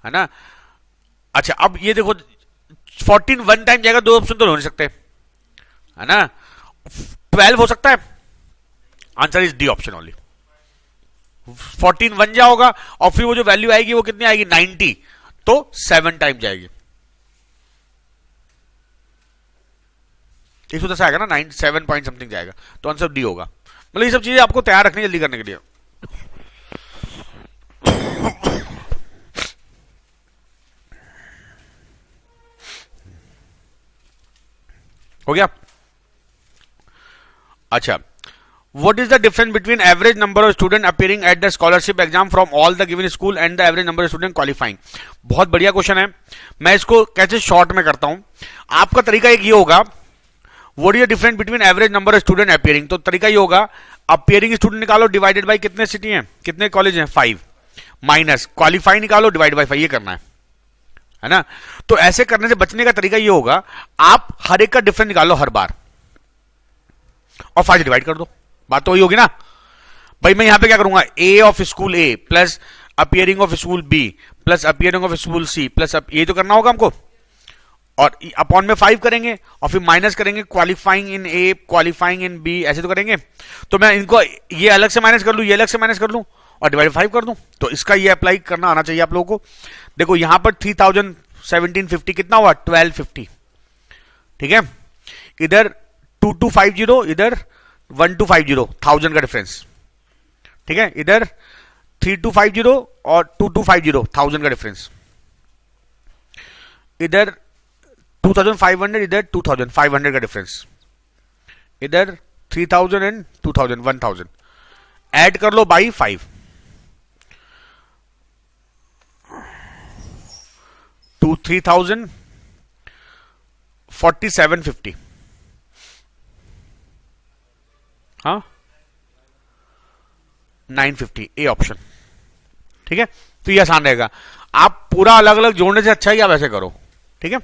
है ना। अच्छा अब ये देखो 14 वन टाइम जाएगा, दो ऑप्शन तो हो नहीं सकते, है ना। 12 हो सकता है, answer is D option only. 14 one जा होगा, और फिर वो जो वैल्यू आएगी वो कितनी आएगी 90, तो 7 टाइम जाएगी. 110 आएगा ना, 7 पॉइंट समथिंग जाएगा, तो आंसर डी होगा. मतलब ये सब चीजें आपको तैयार रखनी जल्दी करने के लिए. हो गया. अच्छा, what is the difference between average number of student appearing at the scholarship exam from all the given school and the average number of student qualifying? बहुत बढ़िया क्वेश्चन है. मैं इसको कैसे शॉर्ट में करता हूं, आपका तरीका एक ये होगा, what is the difference between average number of student appearing, तो तरीका ये होगा, appearing स्टूडेंट निकालो डिवाइडेड बाय कितने सिटी हैं, कितने कॉलेज हैं 5, माइनस क्वालिफाई निकालो डिवाइड बाय 5, ये करना है ना. तो ऐसे करने से बचने का तरीका ये होगा, आप हर एक का डिफरेंस निकालो हर बार, और 5 डिवाइड कर दो, बात तो वही होगी ना भाई. मैं यहां पे क्या करूंगा, A of school A plus appearing of school B plus appearing of school C plus ये तो करना होगा हमको, और अपॉन में 5 करेंगे, और फिर माइनस करेंगे qualifying in A qualifying in B, ऐसे तो करेंगे. तो मैं इनको ये अलग से माइनस कर लूं, ये अलग से माइनस कर लूं, और डिवाइड 5 कर दूं. तो इसका ये अप्लाई करना आना चाहिए आप लोगों को. देखो यहां पर 301750 कितना हुआ 1250, ठीक है. इधर 2250, इधर 1250, 1000 का डिफरेंस, ठीक है. इधर 3250 और 2250, 1000 का डिफरेंस. इधर 2500, इधर 2500 का डिफरेंस. इधर 3000 एंड 2000, 1000 ऐड कर लो बाई 5, to 3000 4750, हाँ 950, ए ऑप्शन, ठीक है. तो ये आसान रहेगा, आप पूरा अलग अलग जोड़ने से अच्छा ही आप ऐसे करो, ठीक है.